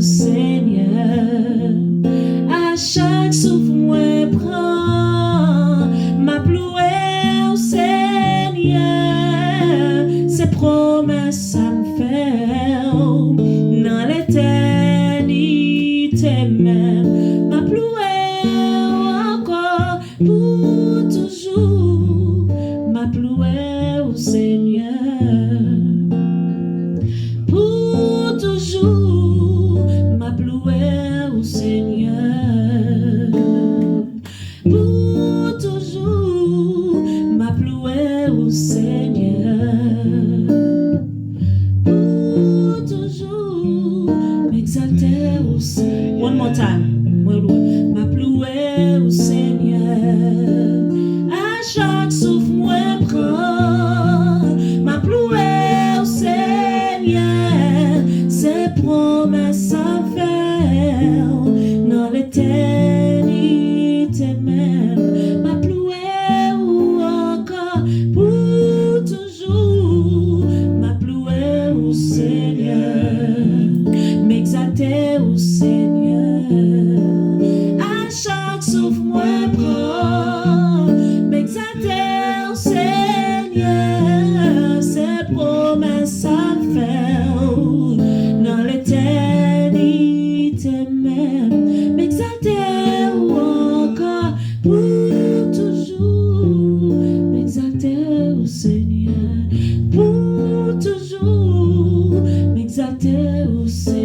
Seigneur. À chaque souffle, moi prends, m'a ploué au Seigneur. Ses promesses, ça me fait dans l'éternité même. M'a ploué encore pour toujours. M'a ploué au Seigneur. Pour toujours, m'a ploué au Seigneur. Pour toujours, m'a ploué au Seigneur. Pour toujours, m'exalter au Seigneur. One more time. M'a ploué au Seigneur. À chaque souffle, moi prends, m'a ploué au Seigneur. Ses promesses à faire dans l'éternité même. M'a ploué ou encore pour toujours. M'a ploué au Seigneur. M'exalter au Seigneur. À chaque souffle, moi prends, m'exalter au Seigneur. Ses promesses à faire dans l'éternité même. M'exalter ou encore pour toujours. M'exalter au Seigneur. Pour toujours. M'exalter au Seigneur.